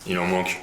Il en manque.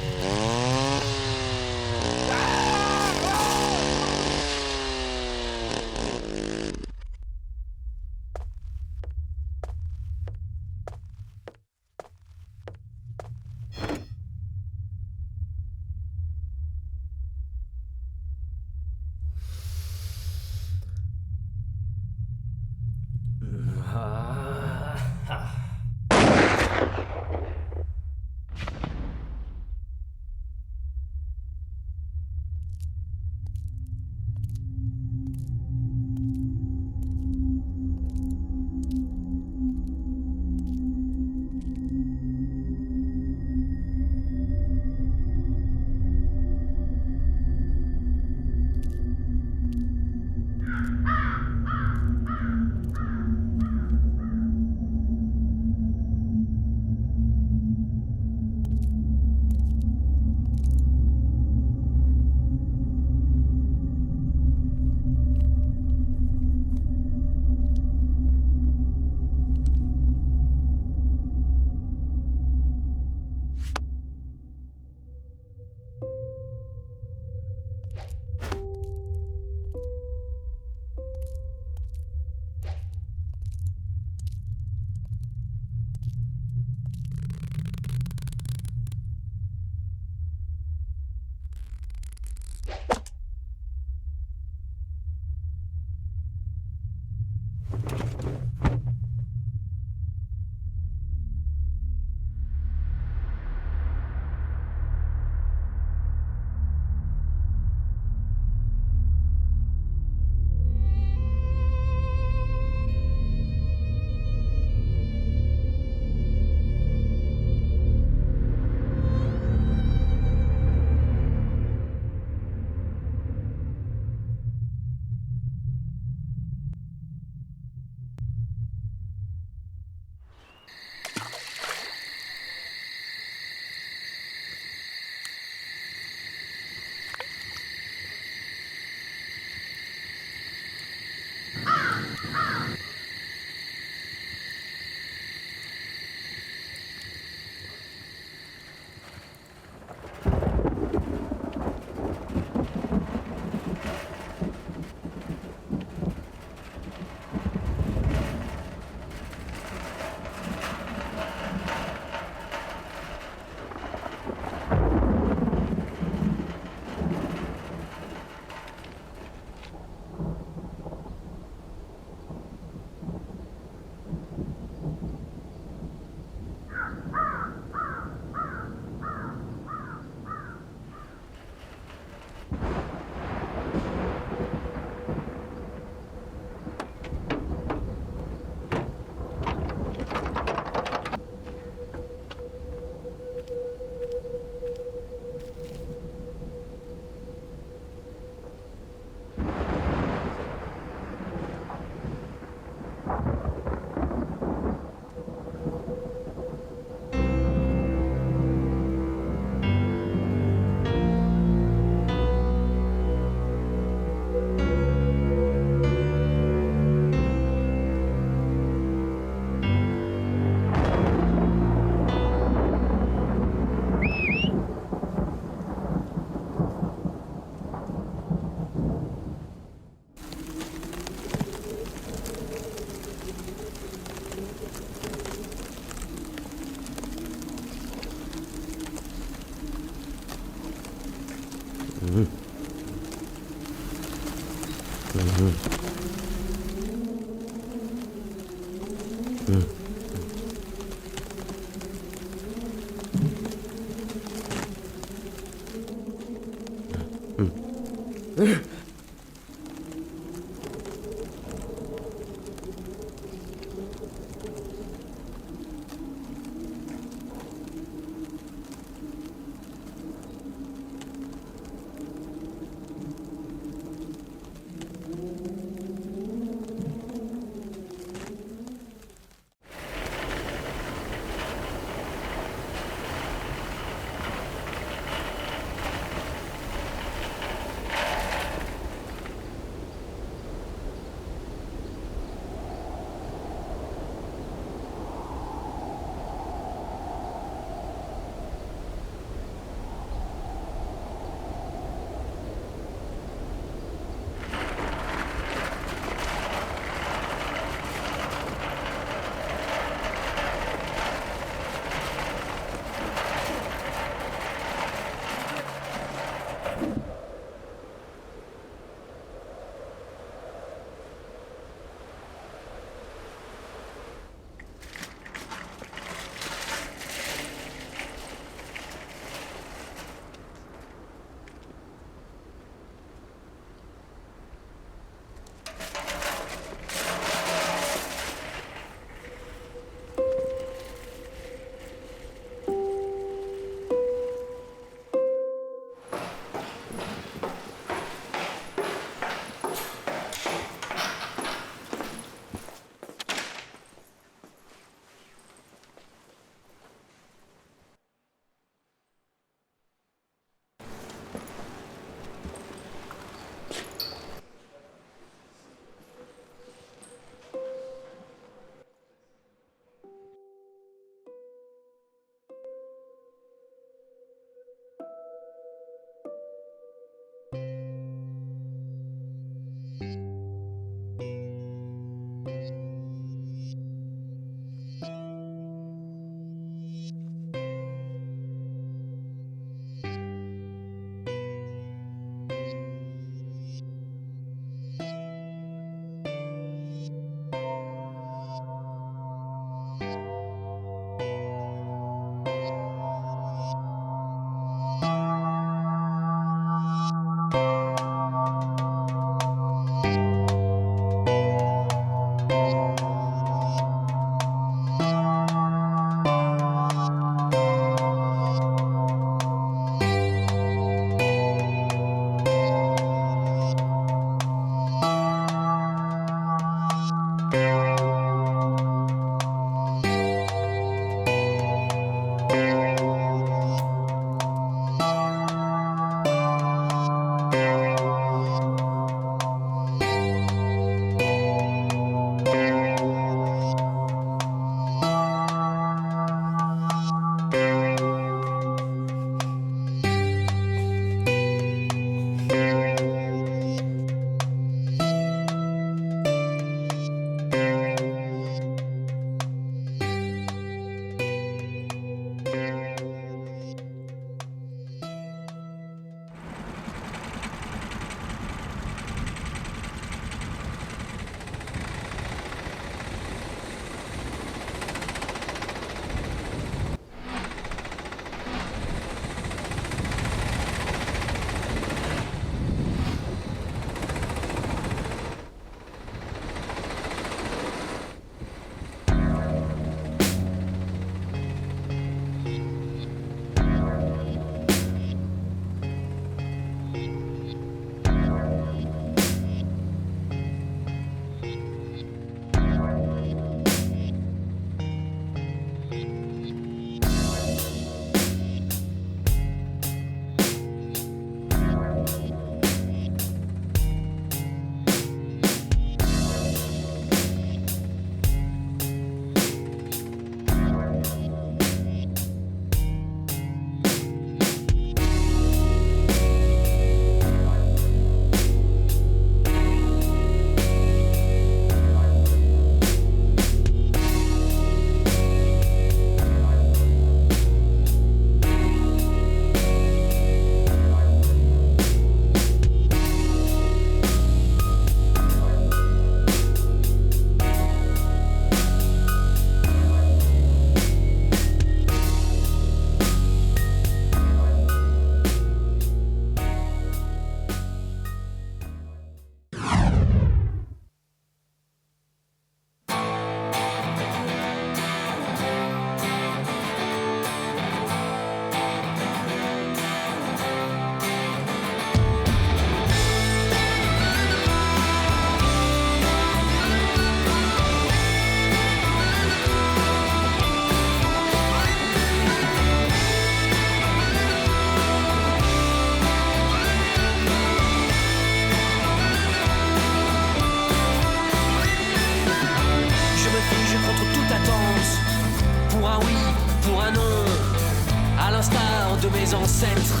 mes ancêtres.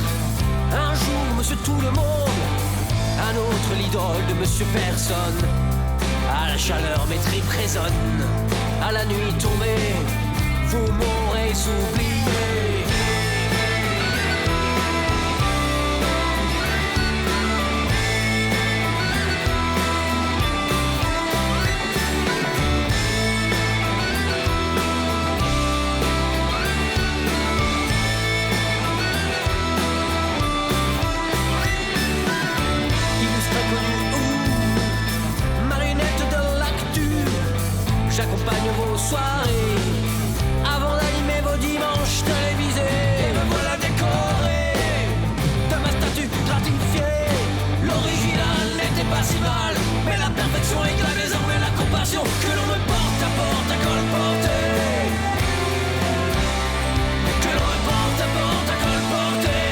Un jour, monsieur tout le monde, un autre l'idole de monsieur personne. À la chaleur, mes tripes résonnent. À la nuit tombée, vous m'aurez oublié. J'accompagne vos soirées avant d'animer vos dimanches télévisés. Et me voilà décoré de ma statue gratifiée. L'original n'était pas si mal, mais la perfection égale désormais la compassion que l'on me porte à colporter. Que l'on me porte à colporter.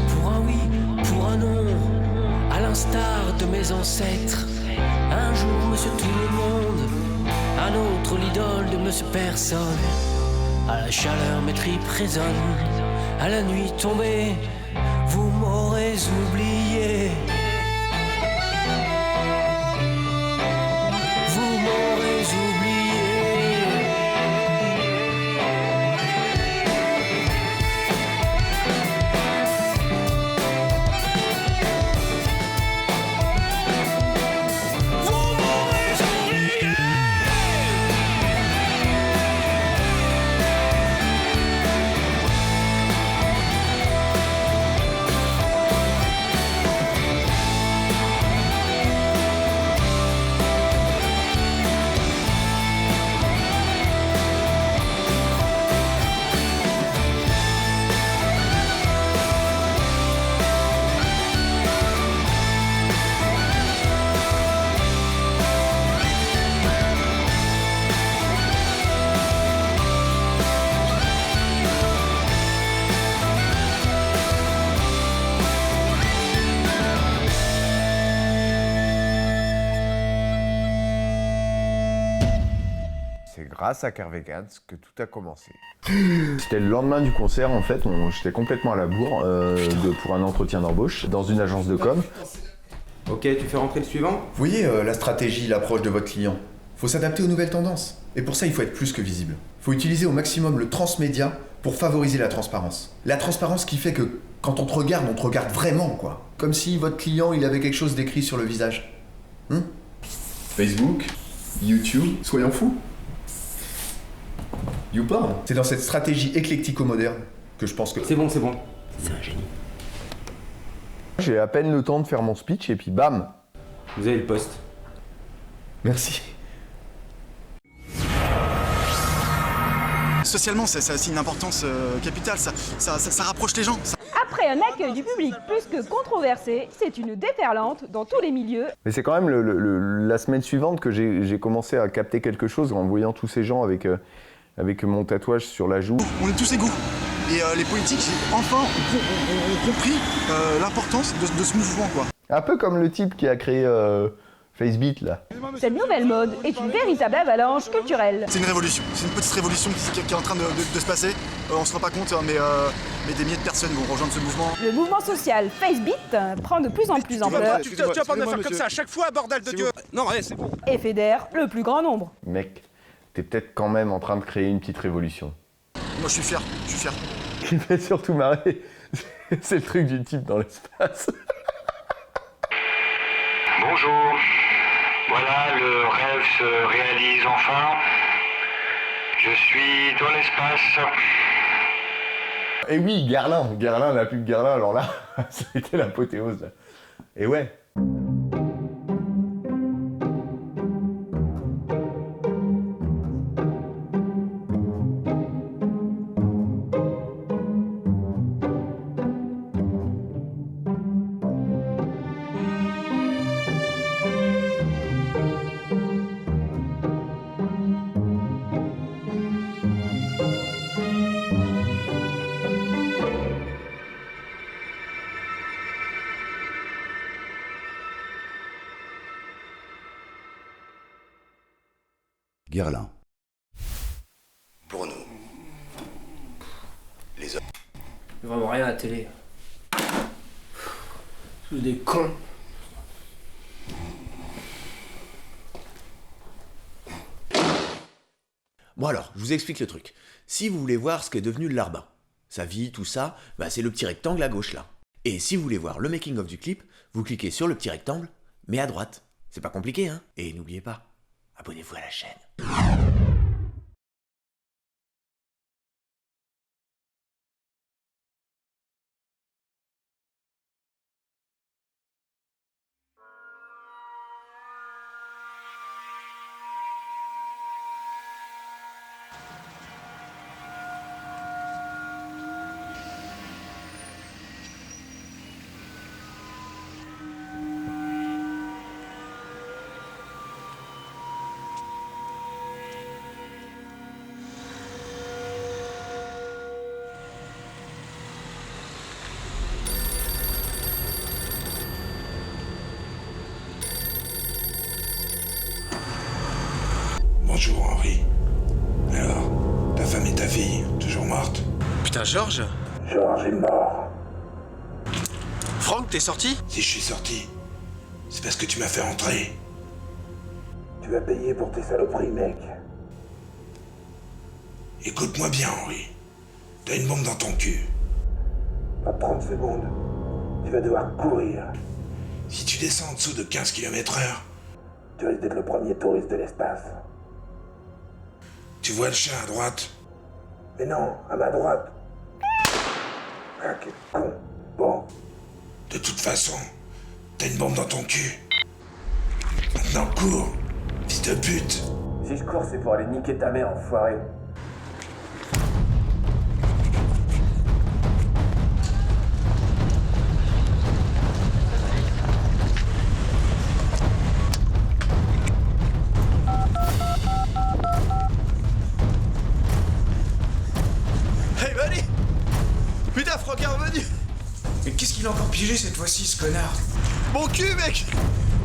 Pour un oui, pour un non, à l'instar de mes ancêtres. Un jour, monsieur tout le monde, un autre l'idole de monsieur personne. À la chaleur, mes tripes résonnent. À la nuit tombée, vous m'aurez oublié. Vous m'aurez oublié. Grâce à Kervegans que tout a commencé. C'était le lendemain du concert en fait, j'étais complètement à la bourre pour un entretien d'embauche dans une agence de com. Ok, tu fais rentrer le suivant. Vous voyez la stratégie, l'approche de votre client. Faut s'adapter aux nouvelles tendances. Et pour ça, il faut être plus que visible. Faut utiliser au maximum le transmédia pour favoriser la transparence. La transparence qui fait que quand on te regarde vraiment quoi. Comme si votre client il avait quelque chose d'écrit sur le visage. Facebook, YouTube, soyons fous. YouPorn. C'est dans cette stratégie éclectico-moderne que je pense que... C'est bon. C'est un génie. J'ai à peine le temps de faire mon speech et puis bam. Vous avez le poste. Merci. Socialement, ça a aussi une importance capitale, ça rapproche les gens. Après un accueil du public plus que controversé, c'est une déferlante dans tous les milieux. Mais c'est quand même la semaine suivante que j'ai commencé à capter quelque chose en voyant tous ces gens avec mon tatouage sur la joue. On est tous égaux. Et les politiques, enfin, ont compris l'importance de ce mouvement, quoi. Un peu comme le type qui a créé Facebeat, là. Cette nouvelle mode est une véritable avalanche culturelle. C'est une révolution, c'est une petite révolution qui est en train de se passer. On se rend pas compte, mais des milliers de personnes vont rejoindre ce mouvement. Le mouvement social Facebeat prend de plus en plus ampleur. Tu vas pas me faire comme ça à chaque fois, bordel de Dieu. Non, ouais, c'est bon. Et fédère le plus grand nombre. Mec, t'es peut-être quand même en train de créer une petite révolution. Moi, je suis fier. Ce qui me fait surtout marrer, c'est le truc du type dans l'espace. Bonjour. Voilà, le rêve se réalise enfin. Je suis dans l'espace. Et oui, Guerlain, la pub Guerlain, alors là, c'était l'apothéose. Là. Et ouais. Guerlain. Pour nous, les hommes. Vraiment rien à la télé. Tous des cons. Bon alors, je vous explique le truc. Si vous voulez voir ce qu'est devenu le Larbin, sa vie, tout ça, bah c'est le petit rectangle à gauche là. Et si vous voulez voir le making-of du clip, vous cliquez sur le petit rectangle, mais à droite. C'est pas compliqué, hein. Et n'oubliez pas, abonnez-vous à la chaîne. Bonjour Henri. Alors, ta femme et ta fille, toujours mortes? Putain, Georges? Georges est mort. Franck, t'es sorti? Si je suis sorti, c'est parce que tu m'as fait rentrer. Tu vas payer pour tes saloperies, mec. Écoute-moi bien, Henri. T'as une bombe dans ton cul. Pas 30 secondes. Tu vas devoir courir. Si tu descends en dessous de 15 km/h, tu risques d'être le premier touriste de l'espace. Tu vois le chat à droite? Mais non, à ma droite. Ah, quel con. Bon. De toute façon, t'as une bombe dans ton cul. Maintenant cours, fils de pute. Si je cours, c'est pour aller niquer ta mère, enfoiré. Hey, Buddy! Putain, Franck est revenu! Mais qu'est-ce qu'il a encore pigé cette fois-ci, ce connard? Mon cul, mec!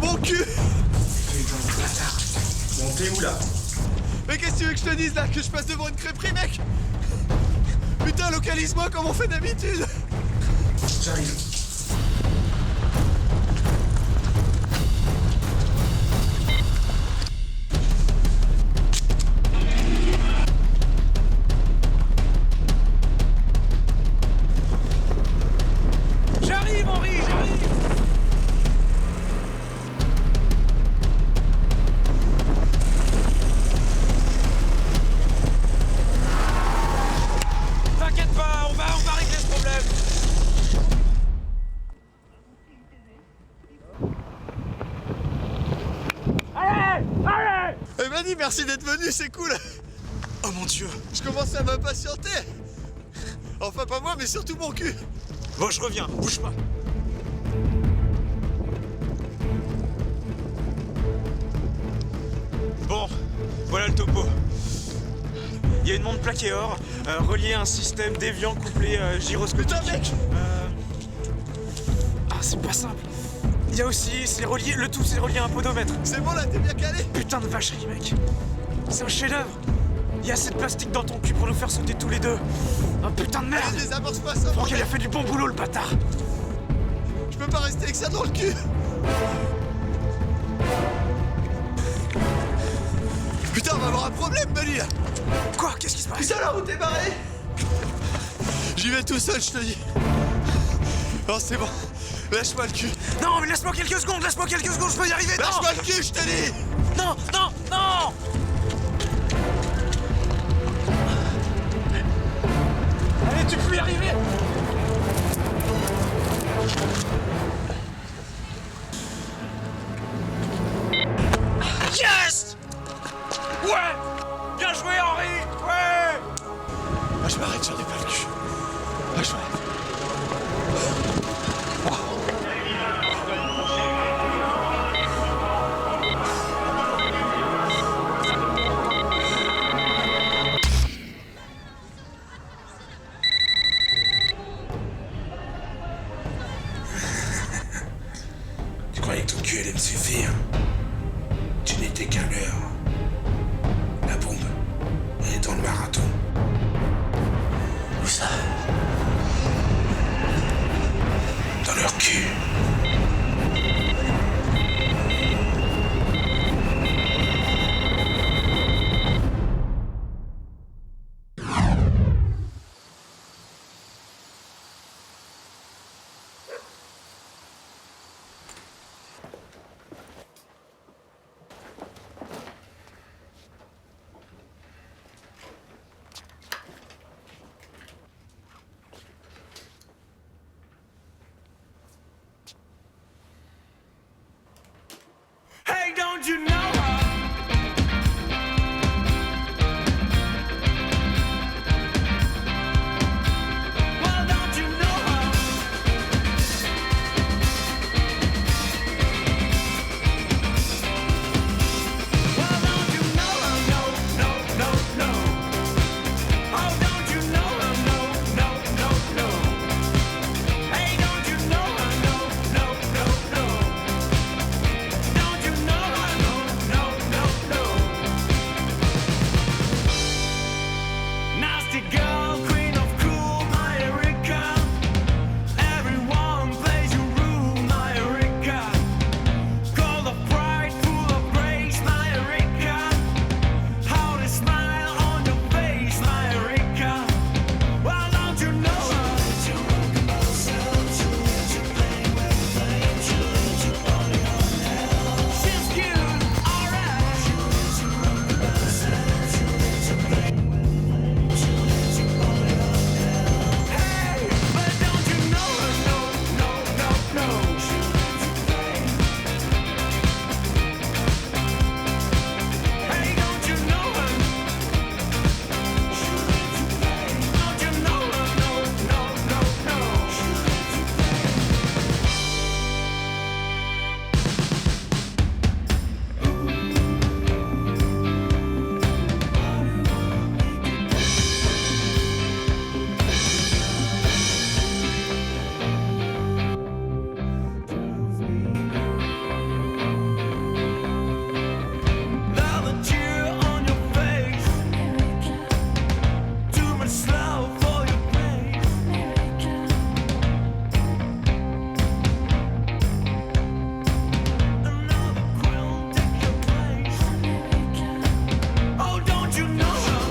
Mon cul! Putain de bâtard. Bon, t'es où là? Mais qu'est-ce que tu veux que je te dise là? Que je passe devant une crêperie, mec? Putain, localise-moi comme on fait d'habitude! J'arrive. J'arrive, Henri, j'arrive! T'inquiète pas, on va régler ce problème! Allez! Allez! Eh Mani, merci d'être venu, c'est cool! Oh mon Dieu, je commence à m'impatienter! Enfin pas moi, mais surtout mon cul! Bon, je reviens, bouge pas! Bon, voilà le topo. Il y a une montre plaquée or, reliée à un système déviant couplé gyroscopique. Putain, mec! Ah, c'est pas simple. Il y a aussi, c'est relié à un podomètre. C'est bon là, t'es bien calé? Putain de vacherie, mec. C'est un chef-d'œuvre. Il y a assez de plastique dans ton cul pour nous faire sauter tous les deux. Un putain de merde! Allez, les amorce pas ça! Franck, il a fait du bon boulot, le bâtard! Je peux pas rester avec ça dans le cul! Putain, on va avoir un problème, Buddy, là! Quoi? Qu'est-ce qui se passe? Putain, la route est barrée! J'y vais tout seul, je te dis! Non, c'est bon. Lâche-moi le cul! Non, mais laisse-moi quelques secondes, je peux y arriver! Lâche-moi le cul, je te dis! Non, non, non! Allez, tu peux y arriver! Yes! Ouais! Bien joué, Henri! Ouais! Ah, je m'arrête, j'en ai pas le cul. Ah, je m'arrête. Tu croyais que ton cul allait me suffire? Tu n'étais qu'un leurre. le marathon. Où ça? Dans leur cul. Hey, don't you know her? Well, don't you know her? Well, don't you know her? No, no, no, no. Oh, don't you know her? No, no, no, no. Hey, don't you know her? No, no, no, no. Don't you know her? No, no, no, no. Nasty girl, queen of cool, my Erika. Everyone plays your rule, my Erika. Cold of pride, full of grace, my Erika. How they smile on your face, my Erika. Well, don't you know her? She's cute, alright. Hey, but don't you know her? No, no, no, no. Hey, don't you know her? Don't you know her? No, no, no, no. Love a tear on your face. Too much love for your place. Another quill take your place. Oh, don't you know her?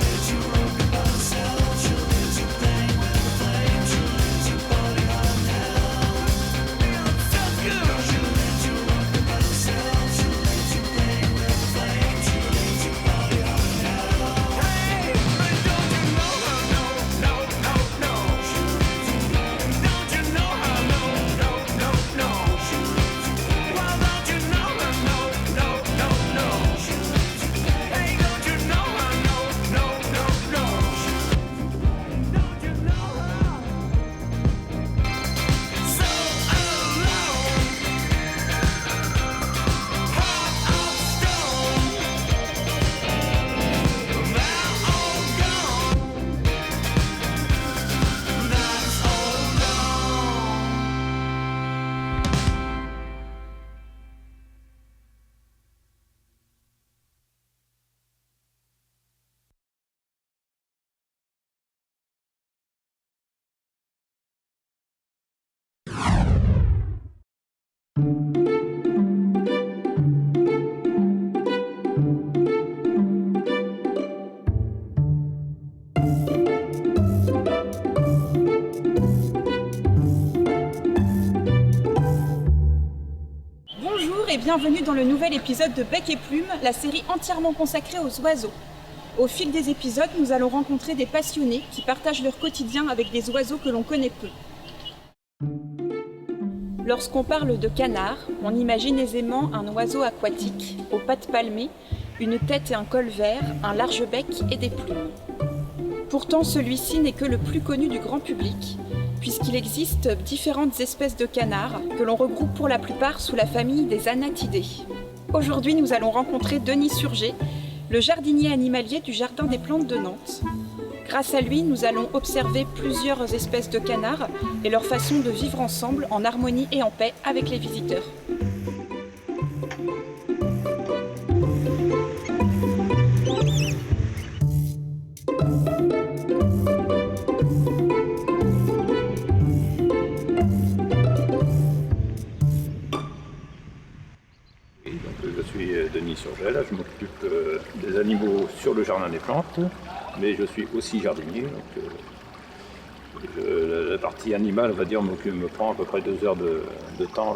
So good. Hey, but don't you know her? No, no, no, no. Don't you know her? No, no, no, no. Well, don't you know her? No, no, no, no. Hey, don't you know her? No, no, no, no. Don't you know her? So alone, heart of stone. They're all gone. That's all gone. Bonjour et bienvenue dans le nouvel épisode de Bec et Plume, la série entièrement consacrée aux oiseaux. Au fil des épisodes, nous allons rencontrer des passionnés qui partagent leur quotidien avec des oiseaux que l'on connaît peu. Lorsqu'on parle de canard, on imagine aisément un oiseau aquatique, aux pattes palmées, une tête et un col vert, un large bec et des plumes. Pourtant, celui-ci n'est que le plus connu du grand public, puisqu'il existe différentes espèces de canards que l'on regroupe pour la plupart sous la famille des Anatidés. Aujourd'hui, nous allons rencontrer Denis Surgé, le jardinier animalier du Jardin des Plantes de Nantes. Grâce à lui, nous allons observer plusieurs espèces de canards et leur façon de vivre ensemble en harmonie et en paix avec les visiteurs. Surgel, je m'occupe des animaux sur le jardin des plantes, mais je suis aussi jardinier. Donc, la partie animale, on va dire, me prend à peu près 2 heures de temps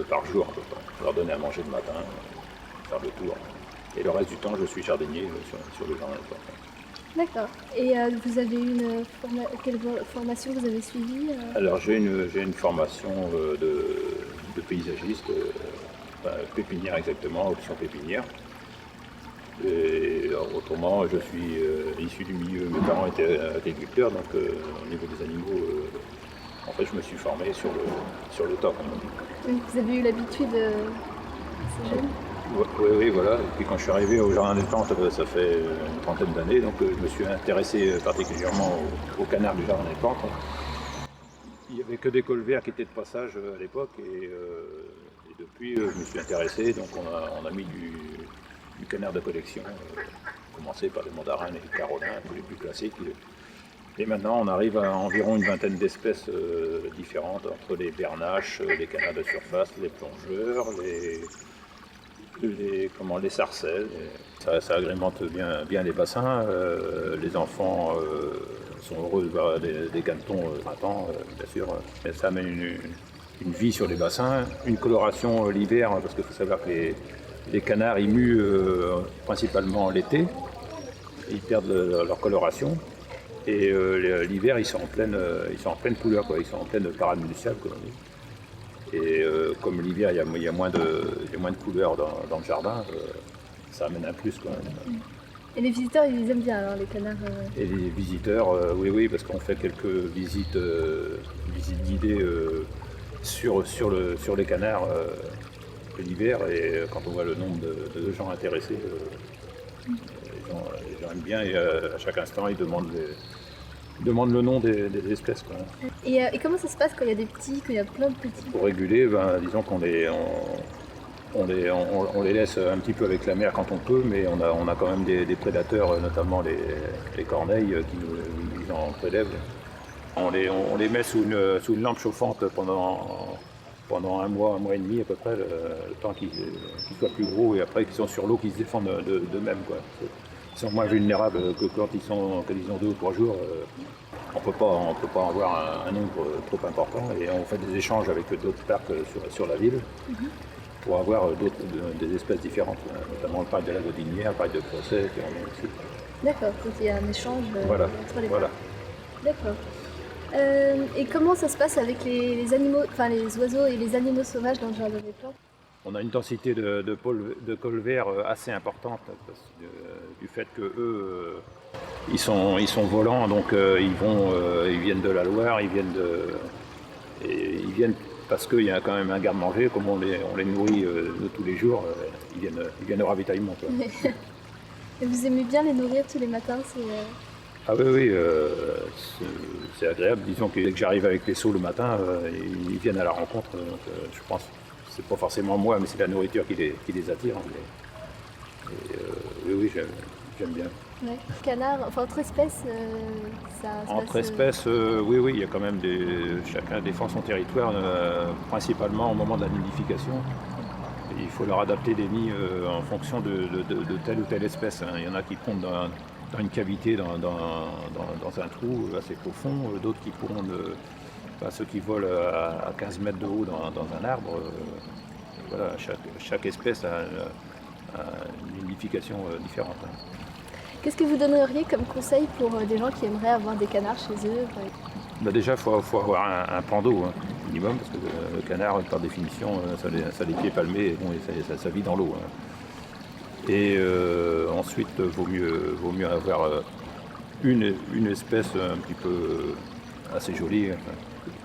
par jour, à peu près. Leur donner à manger le matin, faire le tour. Et le reste du temps, je suis jardinier sur le jardin des plantes. D'accord. Et vous avez quelle formation vous avez suivie Alors j'ai une formation de paysagiste, pépinière exactement, option pépinière. Et autrement, je suis issu du milieu, mes parents étaient agriculteurs, donc au niveau des animaux, en fait je me suis formé sur le tas. Vous avez eu l'habitude assez jeune? Oui, voilà. Et puis quand je suis arrivé au jardin des plantes, ça fait une trentaine d'années, donc je me suis intéressé particulièrement aux canards du jardin des plantes. Il n'y avait que des colverts qui étaient de passage à l'époque, et depuis je me suis intéressé, donc on a mis du canard de collection, commencé par les mandarins et les carolins, tous les plus classiques. Et maintenant on arrive à environ une vingtaine d'espèces différentes, entre les bernaches, les canards de surface, les plongeurs, les sarcelles. Ça agrémente bien les bassins. Les enfants sont heureux de voir des canetons printemps, bien sûr. Et ça amène une vie sur les bassins, une coloration l'hiver, parce qu'il faut savoir que les canards ils muent principalement l'été. Ils perdent leur coloration. Et l'hiver, ils sont en pleine couleur, quoi. Ils sont en pleine parade nuptiale, comme on dit. Et comme l'hiver, il y a moins de couleurs dans le jardin, ça amène un plus quand même. Et les visiteurs, ils les aiment bien alors, les canards Et les visiteurs, oui, parce qu'on fait quelques visites guidées sur les canards l'hiver, et quand on voit le nombre de gens intéressés, les gens aiment bien, et à chaque instant, ils demandent le nom des espèces, quoi. Et comment ça se passe quand il y a des petits, quand il y a plein de petits? Pour réguler, disons qu'on on les laisse un petit peu avec la mer quand on peut, mais on a quand même des prédateurs, notamment les corneilles, qui nous en prélèvent. On les met sous une lampe chauffante pendant un mois et demi à peu près, le temps qu'ils soient plus gros, et après qu'ils sont sur l'eau, qu'ils se défendent d'eux-mêmes, quoi. Ils sont moins vulnérables que quand ils ont 2 ou 3 jours. On peut pas avoir un nombre trop important, et on fait des échanges avec d'autres parcs sur la ville pour avoir des espèces différentes, notamment le parc de la Gaudinière, le parc de Procès qui en est aussi. D'accord, donc il y a un échange entre les parcs. D'accord. Et comment ça se passe avec les animaux, enfin les oiseaux et les animaux sauvages dans le jardin des plantes? On a une densité de colverts assez importante, du fait que eux, ils sont volants, donc ils viennent de la Loire, ils viennent parce qu'il y a quand même un garde-manger, comme on les nourrit de tous les jours, ils viennent au ravitaillement, quoi. Et vous aimez bien les nourrir tous les matins? Ah oui, c'est agréable. Disons que dès que j'arrive avec les seaux le matin, ils viennent à la rencontre, donc je pense. C'est pas forcément moi, mais c'est la nourriture qui les attire. Oui, j'aime bien. Ouais. Canard, enfin entre espèces, ça se Entre passe, espèces, oui, il y a quand même chacun défend son territoire, principalement au moment de la nidification. Et il faut leur adapter des nids en fonction de telle ou telle espèce, hein. Il y en a qui pondent dans une cavité, dans un trou assez profond, d'autres qui pondent. Ceux qui volent à 15 mètres de haut dans un arbre, voilà, chaque espèce a une nidification différente. Qu'est-ce que vous donneriez comme conseil pour des gens qui aimeraient avoir des canards chez eux? Déjà, il faut avoir un plan d'eau, minimum, parce que le canard, par définition, ça a les pieds palmés, et bon, ça vit dans l'eau. Et ensuite, vaut mieux avoir une espèce un petit peu assez jolie,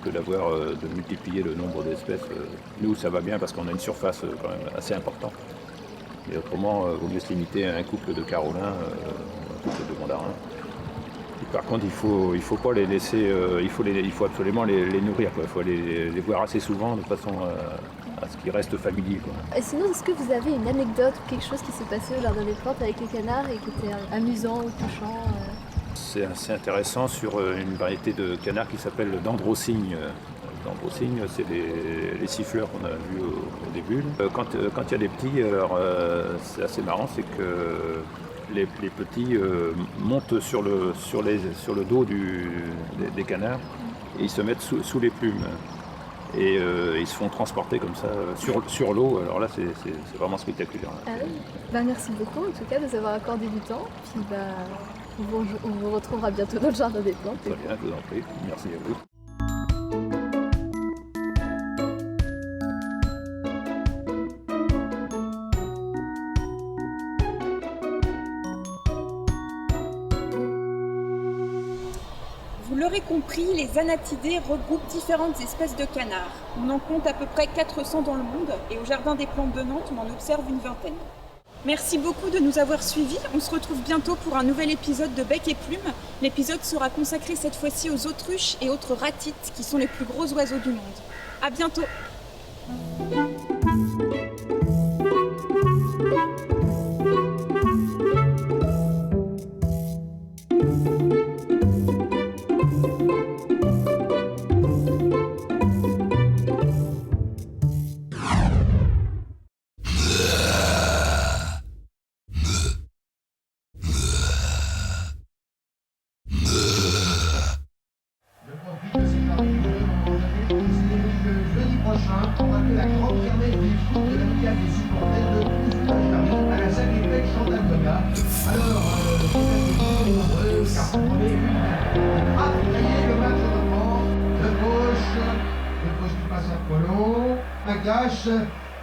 que de multiplier le nombre d'espèces. Nous, ça va bien parce qu'on a une surface quand même assez importante. Mais autrement, il vaut mieux se limiter à un couple de carolins, un couple de mandarins. Et par contre, il faut pas les laisser, il faut absolument les nourrir, quoi. Il faut les voir assez souvent de façon à ce qu'ils restent familiers, quoi. Et sinon, est-ce que vous avez une anecdote ou quelque chose qui s'est passé au jardin des plantes avec les canards et qui était amusant ou touchant? C'est assez intéressant sur une variété de canard qui s'appelle le dendrocygne Dans le brossing, c'est les siffleurs qu'on a vus au début. Quand il y a des petits, alors c'est assez marrant, c'est que les petits montent sur le dos des canards et ils se mettent sous les plumes. Et ils se font transporter comme ça sur l'eau. Alors là, c'est vraiment spectaculaire. Ah oui. Merci beaucoup en tout cas de nous avoir accordé du temps. Puis on vous retrouvera bientôt dans le jardin des plantes. Très bien, je vous en prie. Merci à vous. Vous l'aurez compris, les anatidés regroupent différentes espèces de canards. On en compte à peu près 400 dans le monde et au Jardin des Plantes de Nantes, on en observe une vingtaine. Merci beaucoup de nous avoir suivis. On se retrouve bientôt pour un nouvel épisode de Bec et Plume. L'épisode sera consacré cette fois-ci aux autruches et autres ratites qui sont les plus gros oiseaux du monde. À bientôt!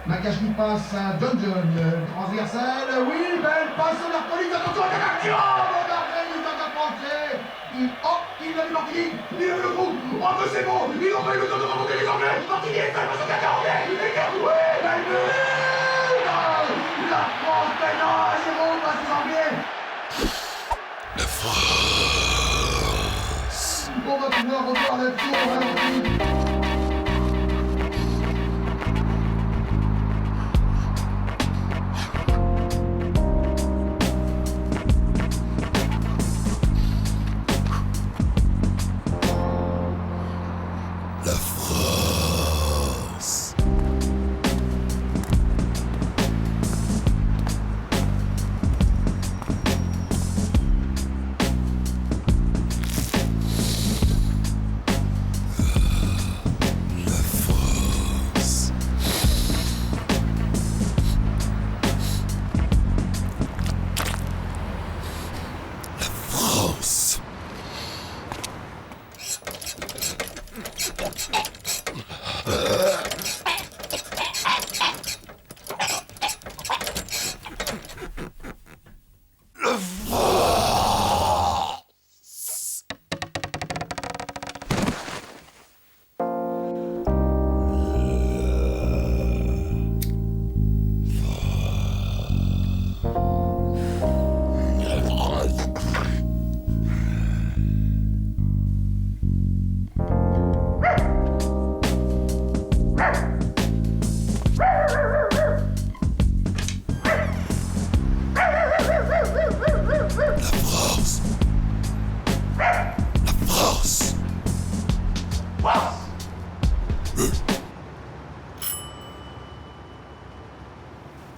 Magache qui passe à John transversal, oui, belle passe à l'arcolyse, attention à l'action, mon Marseille, il va penser, il a du marquis, il a le coup, oh mais c'est bon, ils ont pas eu le temps de remonter les Anglais, Martini est seul face au 14, oui, belle but, la France maintenant à 0 face aux Anglais. La France. On va pouvoir revoir la tour,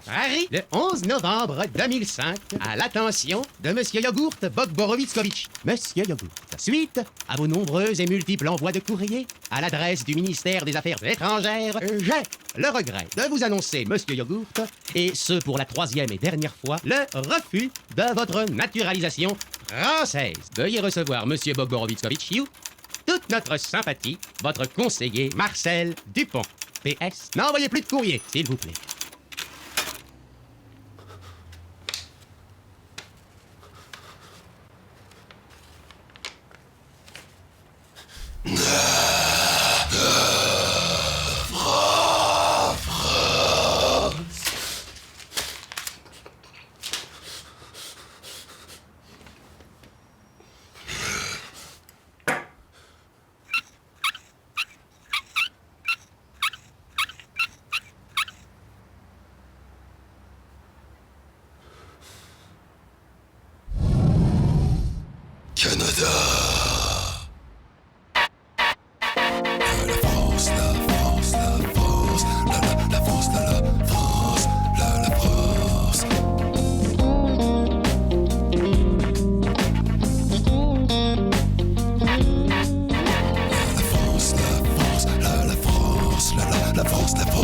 Paris, le 11 novembre 2005, à l'attention de Monsieur Yogourt Bogborovitskhovitch. Monsieur Yogourt. Suite à vos nombreux et multiples envois de courrier à l'adresse du ministère des Affaires étrangères, j'ai le regret de vous annoncer, Monsieur Yogourt, et ce pour la 3e et dernière fois, le refus de votre naturalisation française. Veuillez recevoir Monsieur Bogborovitskhovitch, toute notre sympathie, votre conseiller Marcel Dupont. PS, n'envoyez plus de courrier, s'il vous plaît.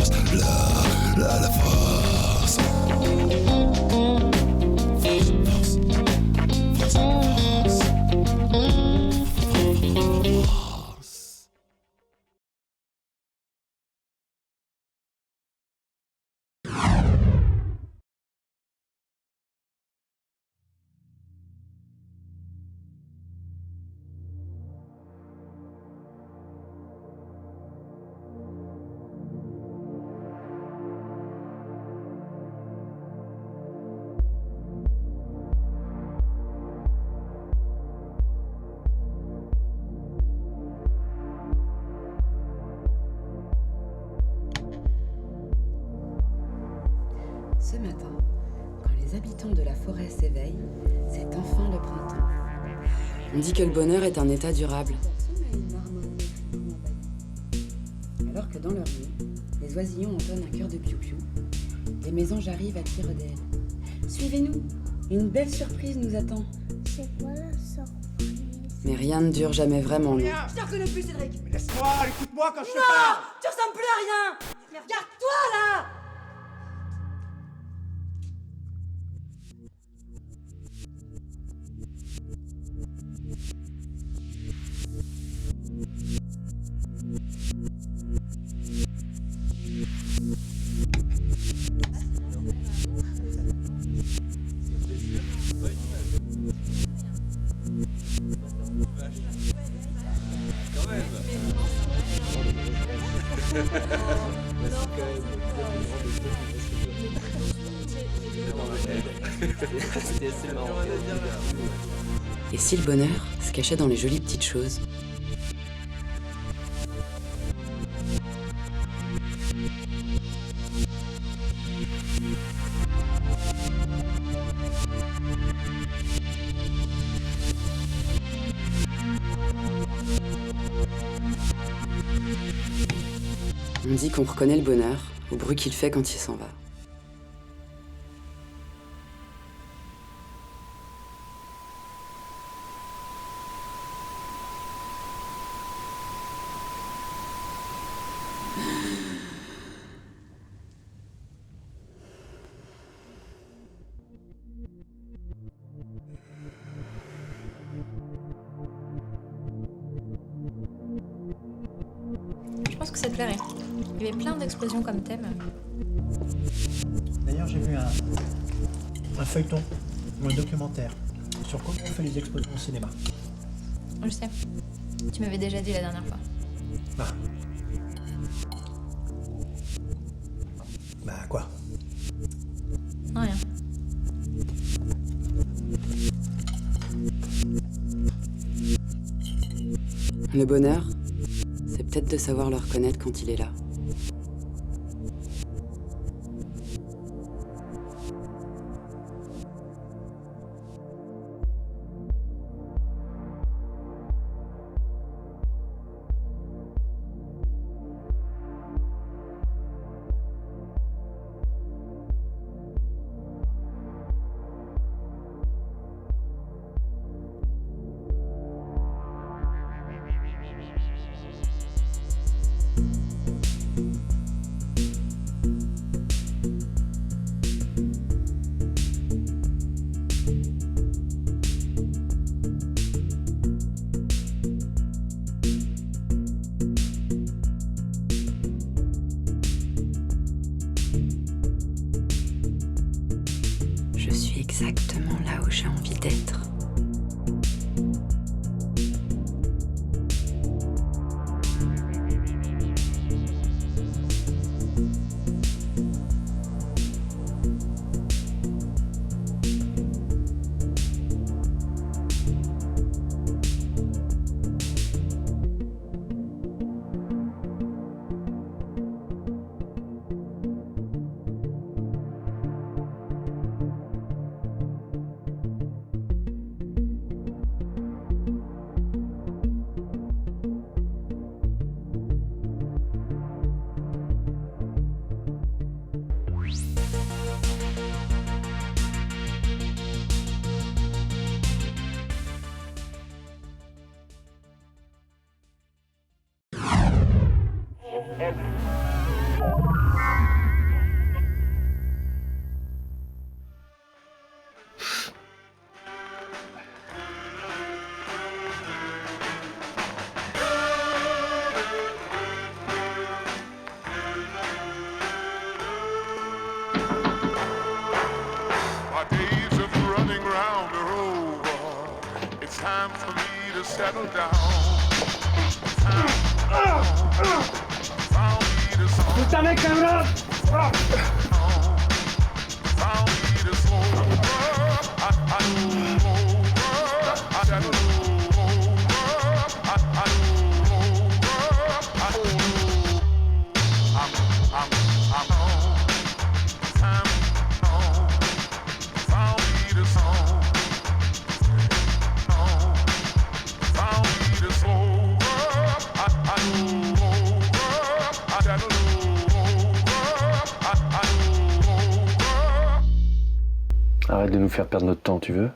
force, la force. Ce matin, quand les habitants de la forêt s'éveillent, c'est enfin le printemps. On dit que le bonheur est un état durable. Alors que dans leur nid, les oisillons entonnent un cœur de piou-piou. Les mésanges arrivent à tire-d'aile. Suivez-nous, une belle surprise nous attend. C'est quoi la surprise? Mais rien ne dure jamais vraiment long. Je te reconnais plus, Cédric. Mais laisse-moi, écoute-moi quand je te Non, parle. tu ressembles plus à rien. Mais regarde-toi là. Et si le bonheur se cachait dans les jolies petites choses? On dit qu'on reconnaît le bonheur au bruit qu'il fait quand il s'en va. Je pense que ça te plairait. Il y avait plein d'explosions comme thème. D'ailleurs, j'ai vu un feuilleton ou un documentaire sur comment on fait les explosions au cinéma. Je sais. Tu m'avais déjà dit la dernière fois. Ah. Bah quoi? Non, rien. Le bonheur, c'est peut-être de savoir le reconnaître quand il est là. Je suis exactement là où j'ai envie d'être. My days of running round are over. It's time for me to settle down. ¡Puta me cabrón! Arrête de nous faire perdre notre temps, tu veux?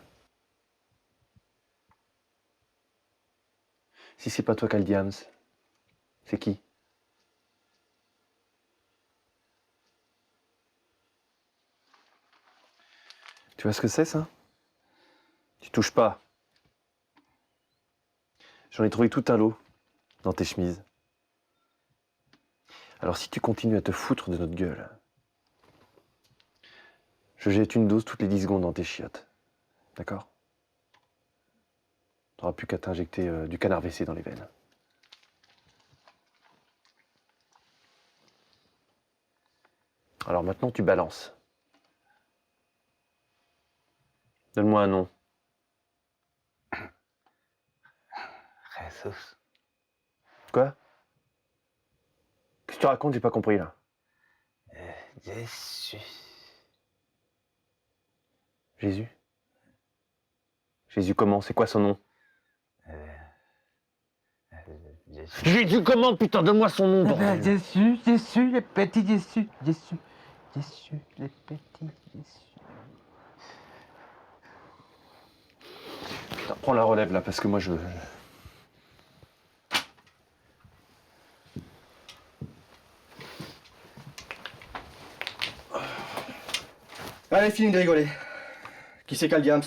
Si c'est pas toi qui as le diams, c'est qui? Tu vois ce que c'est, ça? Tu touches pas. J'en ai trouvé tout un lot dans tes chemises. Alors si tu continues à te foutre de notre gueule, je jette une dose toutes les 10 secondes dans tes chiottes. D'accord? T'auras plus qu'à t'injecter du canard WC dans les veines. Alors maintenant, tu balances. Donne-moi un nom. Jesus. Quoi? Qu'est-ce que tu racontes? J'ai pas compris, là. Jésus. Jésus? Jésus comment? C'est quoi son nom? Jésus comment, putain? Donne-moi son nom, bordel. Jésus, Jésus, les petits Jésus, Jésus, Jésus, les petits Jésus. Putain, prends la relève, là, parce que moi, je... Allez, fini de rigoler. Qui c'est qu'a le diams?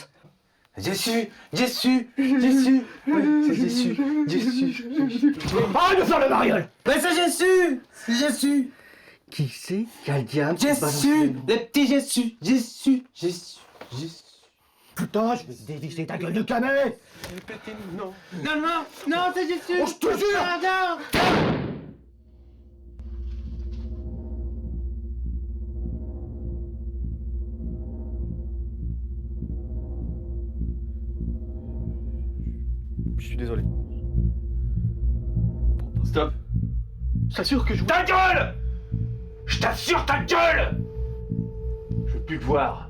Jésus, Jésus, Jésus, oui, c'est Jésus, Jésus. Arrête de faire le mariole! Mais c'est Jésus, c'est Jésus. Qui c'est qu'a le diams? Jésus, les petits Jésus, Jésus, Jésus, Jésus. Putain, je vais te dévisser ta gueule de camé! Non. Non, non, non, c'est Jésus. Oh, je te jure! Non. Je suis désolé. Stop. Je t'assure que je... Ta gueule! Je t'assure, ta gueule! Je veux plus te voir.